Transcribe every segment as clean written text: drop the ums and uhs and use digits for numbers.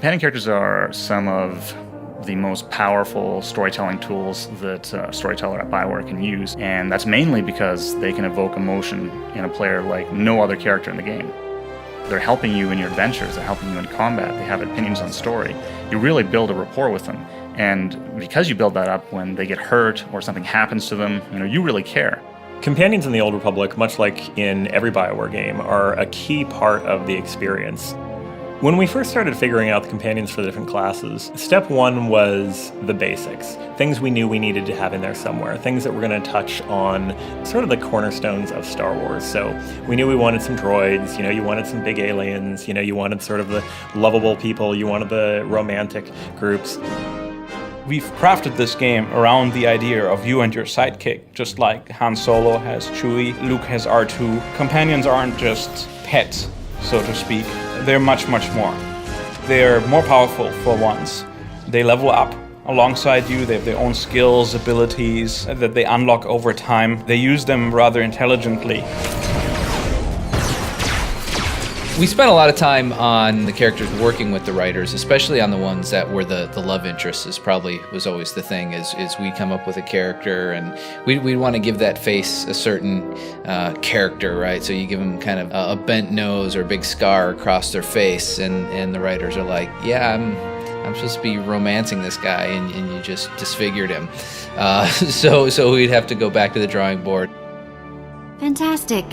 Companion characters are some of the most powerful storytelling tools that a storyteller at BioWare can use, and that's mainly because they can evoke emotion in a player like no other character in the game. They're helping you in your adventures, they're helping you in combat, they have opinions on story. You really build a rapport with them, and because you build that up, when they get hurt or something happens to them, you really care. Companions in the Old Republic, much like in every BioWare game, are a key part of the experience. When we first started figuring out the companions for the different classes, step one was the basics. Things we knew we needed to have in there somewhere, things that were going to touch on sort of the cornerstones of Star Wars. So we knew we wanted some droids, you wanted some big aliens, you wanted sort of the lovable people, you wanted the romantic groups. We've crafted this game around the idea of you and your sidekick, just like Han Solo has Chewie, Luke has R2. Companions aren't just pets, so to speak. They're much, much more. They're more powerful for once. They level up alongside you. They have their own skills, abilities that they unlock over time. They use them rather intelligently. We spent a lot of time on the characters working with the writers, especially on the ones that were the love interests. Was always the thing, is we'd come up with a character and we'd want to give that face a certain character, right? So you give them kind of a bent nose or a big scar across their face, and the writers are like, yeah, I'm supposed to be romancing this guy, and you just disfigured him. So we'd have to go back to the drawing board. Fantastic.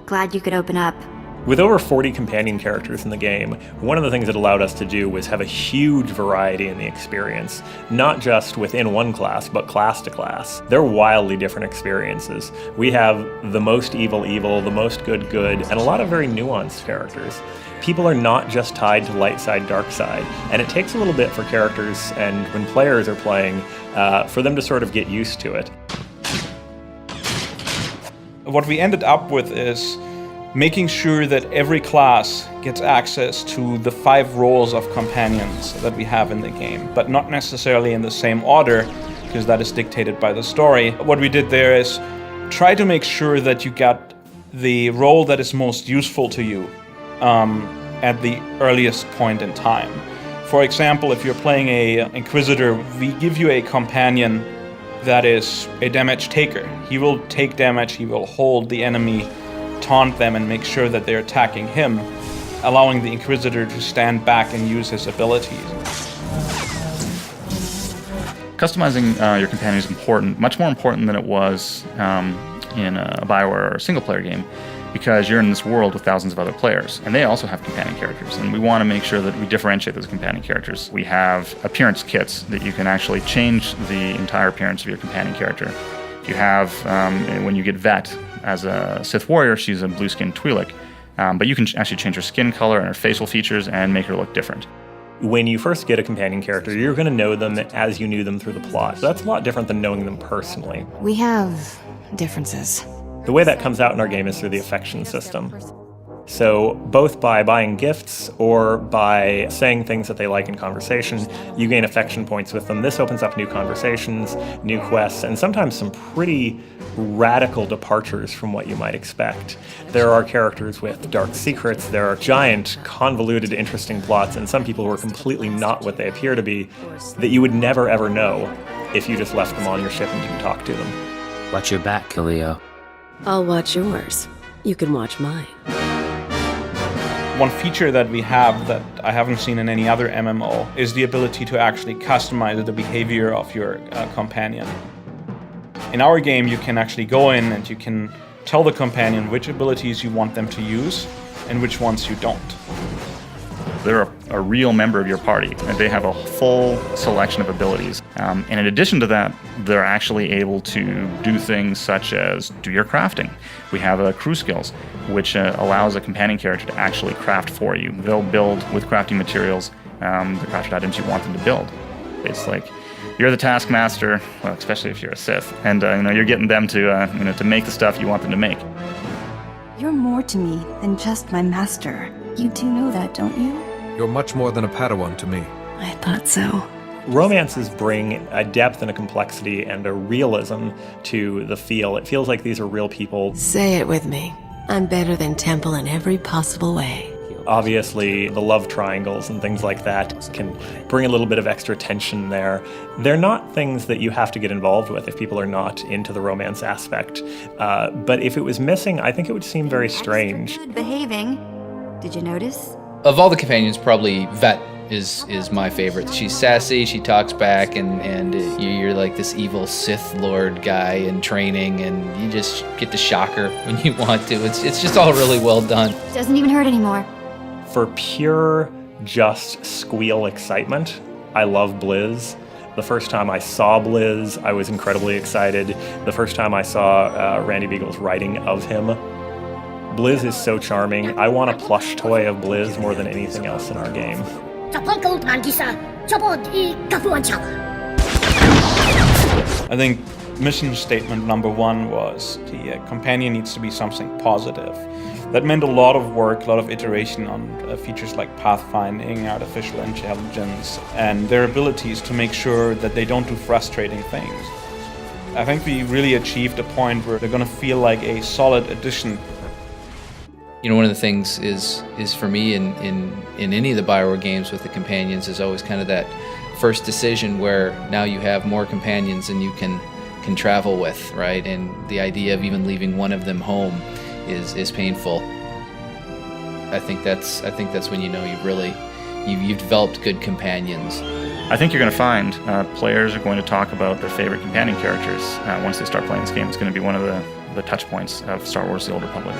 Glad you could open up. With over 40 companion characters in the game, one of the things it allowed us to do was have a huge variety in the experience, not just within one class, but class to class. They're wildly different experiences. We have the most evil, the most good, and a lot of very nuanced characters. People are not just tied to light side, dark side, and it takes a little bit for characters and when players are playing, for them to sort of get used to it. What we ended up with is making sure that every class gets access to the 5 roles of companions that we have in the game, but not necessarily in the same order, because that is dictated by the story. What we did there is try to make sure that you got the role that is most useful to you at the earliest point in time. For example, if you're playing a Inquisitor, we give you a companion that is a damage taker. He will take damage, he will hold the enemy, taunt them, and make sure that they're attacking him, allowing the Inquisitor to stand back and use his abilities. Customizing your companion is important, much more important than it was in a BioWare or single-player game, because you're in this world with thousands of other players, and they also have companion characters, and we want to make sure that we differentiate those companion characters. We have appearance kits that you can actually change the entire appearance of your companion character. You have, when you get Vet as a Sith warrior, she's a blue-skinned Twi'lek, but you can actually change her skin color and her facial features and make her look different. When you first get a companion character, you're going to know them as you knew them through the plot. So that's a lot different than knowing them personally. We have differences. The way that comes out in our game is through the affection system. So both by buying gifts or by saying things that they like in conversation, you gain affection points with them. This opens up new conversations, new quests, and sometimes some pretty radical departures from what you might expect. There are characters with dark secrets, there are giant, convoluted, interesting plots, and some people who are completely not what they appear to be that you would never ever know if you just left them on your ship and didn't talk to them. Watch your back, Khalil. I'll watch yours. You can watch mine. One feature that we have that I haven't seen in any other MMO is the ability to actually customize the behavior of your companion. In our game, you can actually go in and you can tell the companion which abilities you want them to use and which ones you don't. They're a real member of your party, and they have a full selection of abilities. And in addition to that, they're actually able to do things such as do your crafting. We have crew skills, which allows a companion character to actually craft for you. They'll build with crafting materials the crafted items you want them to build. It's like you're the taskmaster, well, especially if you're a Sith, and you're getting them to make the stuff you want them to make. You're more to me than just my master. You do know that, don't you? You're much more than a Padawan to me. I thought so. Romances bring a depth and a complexity and a realism to the feel. It feels like these are real people. Say it with me. I'm better than Temple in every possible way. Obviously, the love triangles and things like that can bring a little bit of extra tension there. They're not things that you have to get involved with if people are not into the romance aspect. But if it was missing, I think it would seem very strange. Good behaving. Did you notice? Of all the companions, probably Vet is my favorite. She's sassy, she talks back, and you're like this evil Sith Lord guy in training, and you just get to shock her when you want to. It's just all really well done. Doesn't even hurt anymore. For pure, just squeal excitement, I love Blizz. The first time I saw Blizz, I was incredibly excited. The first time I saw Randy Beagle's writing of him, Blizz is so charming. I want a plush toy of Blizz more than anything else in our game. I think mission statement number 1 was the companion needs to be something positive. That meant a lot of work, a lot of iteration on features like pathfinding, artificial intelligence, and their abilities to make sure that they don't do frustrating things. I think we really achieved a point where they're going to feel like a solid addition. You know, one of the things is for me in any of the Bioware games with the companions is always kind of that first decision where now you have more companions than you can travel with, right? And the idea of even leaving one of them home is painful. I think that's when you know you've developed good companions. I think you're going to find players are going to talk about their favorite companion characters once they start playing this game. It's going to be one of the touch points of Star Wars: The Old Republic.